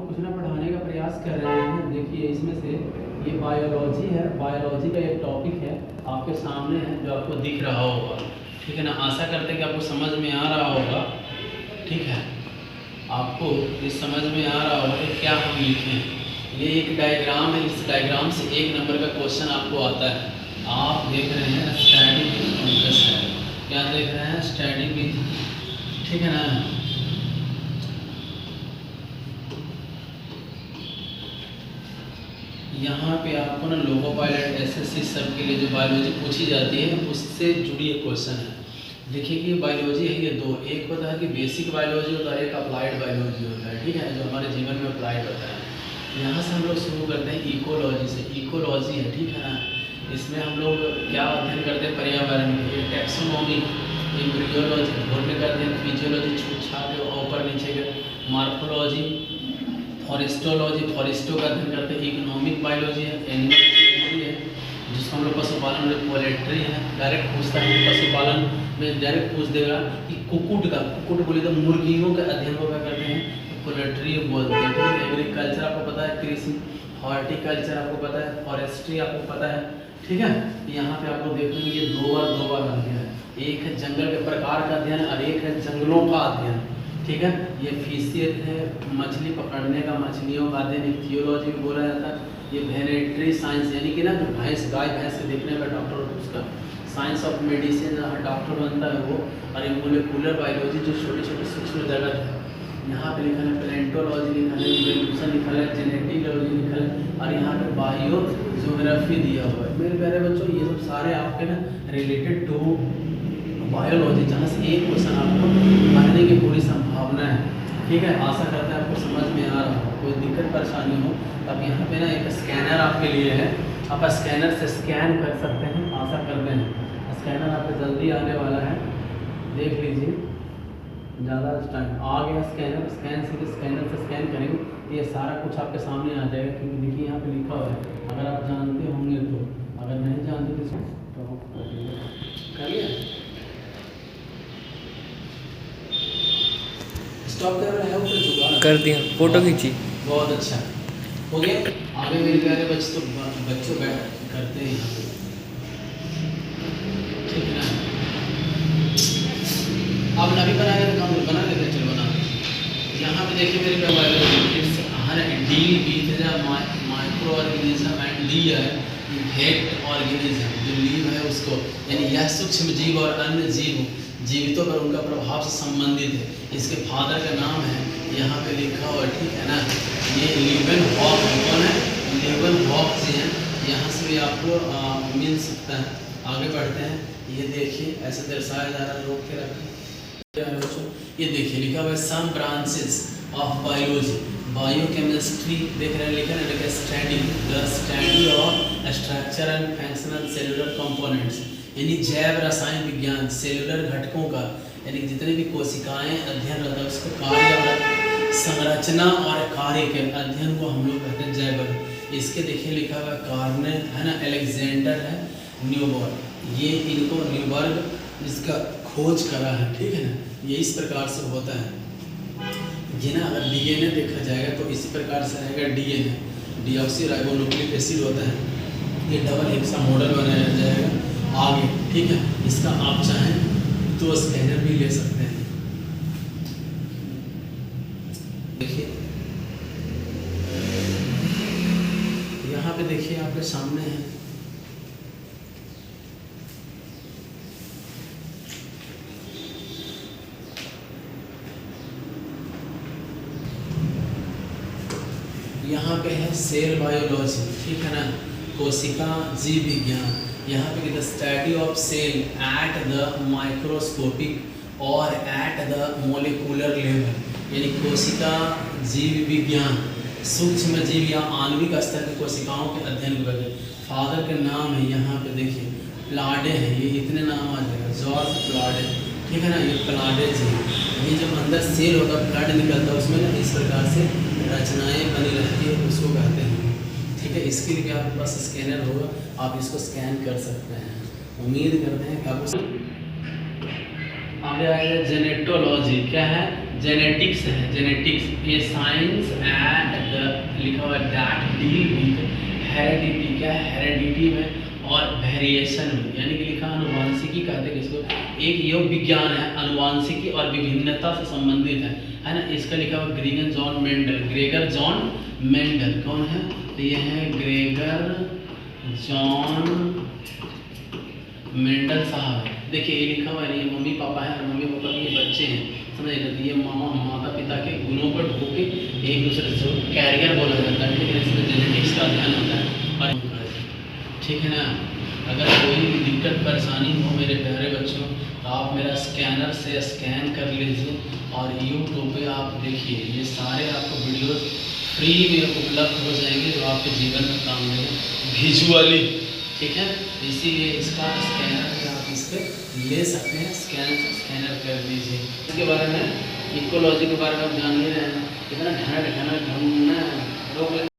आपको कुछ ना पढ़ाने का प्रयास कर रहे हैं। देखिए इसमें से ये बायोलॉजी है, बायोलॉजी का एक टॉपिक है आपके सामने है जो आपको दिख रहा होगा, ठीक है ना। आशा करते हैं कि आपको समझ में आ रहा होगा, ठीक है। आपको ये समझ में आ रहा होगा कि क्या हम लिखें। ये एक डायग्राम है, इस डायग्राम से 1 नंबर का क्वेश्चन आपको आता है। आप देख रहे हैं स्टडी विद फंगस है, क्या देख रहे हैं, स्टडी विद, ठीक है ना। यहाँ पे आपको ना लोगो पायलट एसएससी सब के लिए जो बायोलॉजी पूछी जाती है उससे जुड़ी एक क्वेश्चन है। देखिए कि बायोलॉजी है ये दो, एक होता है कि बेसिक बायोलॉजी होता है, एक अप्लाइड बायोलॉजी होता है, ठीक है, जो हमारे जीवन में अप्लाइड होता है। यहाँ से हम लोग शुरू करते हैं इकोलॉजी से। इकोलॉजी है, ठीक है ना। इसमें हम लोग क्या अध्ययन करते हैं, पर्यावरण की, टैक्सोनॉमी, एम्ब्रियोलॉजी, घोड़ने का अध्ययन, फिजियोलॉजी, छूट छाट ऊपर नीचे के, मार्फोलॉजी, फॉरेस्टोलॉजी, फॉरेस्टो का अध्ययन करते हैं, इकोनॉमिक बायोलॉजी है, एनिमल हस्बेंड्री है जिसको हम लोग पशुपालन में, पोल्ट्री है, डायरेक्ट पूछता है पशुपालन में, डायरेक्ट पूछ देगा कि कुक्कुट का, कुक्कुट बोले तो मुर्गियों का अध्ययन को क्या करते हैं, पोल्ट्री बोलते हैं, ठीक है। एग्रीकल्चर आपको पता है, कृषि, हॉर्टिकल्चर आपको पता है, फॉरेस्ट्री आपको पता है, ठीक है। यहाँ पे आप लोग देखेंगे ये दो बार आ गया है। एक है जंगल के प्रकार का अध्ययन और एक है जंगलों का अध्ययन, ठीक है। ये फिशियर है, मछली पकड़ने का, मछलियों का अध्ययन, थियोलॉजी भी बोला जाता है। ये वेटरनरी साइंस यानी कि ना जो भैंस, गाय भैंस के देखने का डॉक्टर होता है उसका, साइंस ऑफ मेडिसिन डॉक्टर बनता है वो। और ये मोलिकुलर बायोलॉजी जो छोटे छोटे सूक्ष्म जगत है। यहाँ पे लिखा है प्लेंटोलॉजी, लिखा है इवोल्यूशन, लिखा है जेनेटिकोलॉजी, लिखा है, और यहाँ पे बायो ज्योग्राफी दिया हुआ है। मेरे प्यारे बच्चों ये सब सारे आपके ना रिलेटेड टू बायोलॉजी, जहाँ से एक क्वेश्चन आपको बनने की पूरी संभावना है, ठीक है। आशा करते हैं आपको समझ में आ रहा हो, कोई दिक्कत परेशानी हो। अब यहाँ पे ना एक स्कैनर आपके लिए है, आप स्कैनर से स्कैन कर सकते हैं। आशा करते हैं स्कैनर आपको जल्दी आने वाला है, देख लीजिए, ज़्यादा टाइम आ गया। स्कैनर स्कैनर से स्कैन करेंगे तो ये सारा कुछ आपके सामने आ जाएगा, क्योंकि देखिए यहाँ पे लिखा हुआ है। अगर आप जानते होंगे तो, अगर नहीं जानते तो कर लिया, स्टॉप कर रहे हैं, कर दिया, फोटो खींची, बहुत अच्छा हो गया। आगे मेरे प्यारे बच्चों बैठ करते हैं यहाँ पे, ठीक है ना। आप नभी बनाए तो हम बना लेते हैं, चलो बना। यहाँ पे देखिए मेरे प्यारे deal with the micro organism and D है हेड ऑर्गेनिज्म, जो लीव है उसको, यानी यह सूक्ष्म जीव और अन्य जीव जीवितों पर उनका प्रभाव से संबंधित है। इसके फादर का नाम है यहाँ पे लिखा हुआ, ठीक है ना। ये लीवेनहॉक कौन है, लीवेनहॉक जी हैं। यहाँ से भी आपको मिल सकता है। आगे बढ़ते हैं, ये देखिए ऐसे दर्शाया जा रहा है, रोक के रखें। ये देखिए लिखा हुआ है सम ब्रांचेस ऑफ बायोलॉजी, बायोकेमिस्ट्री, देख रहे हैं लिखा है, लिखा study the study of structure and functional cellular components, यानी जैव रसायन विज्ञान, सेलुलर घटकों का, यानी जितने भी कोशिकाएं अध्ययन रहता है उसको कार्य और संरचना और कार्य के अध्ययन को हम लोग कहते हैं जैव। इसके देखिए लिखा हुआ कार्ने है ना, अलेक्जेंडर है, न्यूबर्ग, ये इनको न्यूबर्ग इसका खोज करा है, ठीक है ना। ये इस प्रकार से होता है। ये ना अगर डीएनए देखा जाएगा तो इसी प्रकार से रहेगा, डीएनए डीऑक्सीराइबोन्यूक्लिक एसिड होता है, ये डबल हेक्सा मॉडल बनाया जाएगा आगे, ठीक है। इसका आप चाहें तो स्कैनर भी ले सकते हैं। देखिए यहाँ पे देखिए आपके सामने है, यहाँ पे है सेल बायोलॉजी, ठीक है ना, कोशिका जीव विज्ञान। यहाँ पे the study of cell at the microscopic और एट द मोलिकुलर लेवल, यानी कोशिका जीव विज्ञान, सूक्ष्म जीव या आणविक स्तर की कोशिकाओं के अध्ययन को करते हैं। फादर के नाम है यहाँ पे देखिए, प्लाडे है, ये इतने नाम आ जाएगा, जॉर्ज प्लाडे, ठीक है ना। ये प्लाडे जी, ये जब अंदर सेल होता है, ब्लड निकलता है उसमें ना इस प्रकार से रचनाएं बनी रहती है, उसको कहते हैं, ठीक है। इसके लिए आपके पास स्कैनर होगा, आप इसको स्कैन कर सकते हैं। उम्मीद करते हैं कि आपको आगे आएगा जेनेटोलॉजी, क्या है, जेनेटिक्स है, जेनेटिक्स, ये साइंस एंड हुआ है दैट डील विद हेरेडिटी, क्या है हेरेडिटी में और वेरिएशन में, यानी कि लिखा अनुवांशिकी कहते हैं इसको, एक योग विज्ञान है अनुवांशिकी और विभिन्नता से संबंधित है ना। इसका लिखा हुआ Gregor John Mendel, Gregor John Mendel कौन है, तो ये है ग्रेगर जॉन मेंडल साहब है। देखिए ये लिखा हुआ है, ये मम्मी पापा है और मम्मी पापा के ये बच्चे हैं, समझ लेते, ये माता पिता के गुणों पर ढो के एक दूसरे से कैरियर बोला जाता है, ठीक है, इसमें जेनेटिक्स का अध्ययन होता है और ठीक है ना। अगर कोई भी दिक्कत परेशानी हो मेरे प्यारे बच्चों, तो आप मेरा स्कैनर से स्कैन कर लीजिए और यूट्यूब पे आप देखिए, ये सारे आपको वीडियोस फ्री में उपलब्ध हो जाएंगे जो आपके जीवन में काम देंगे विजुअली, ठीक है। इसीलिए इसका स्कैनर आप इस पर ले सकते हैं, स्कैनर कर दीजिए। इसके बारे में इकोलॉजी के बारे में आप जान ही रहे हैं, कितना घना रोक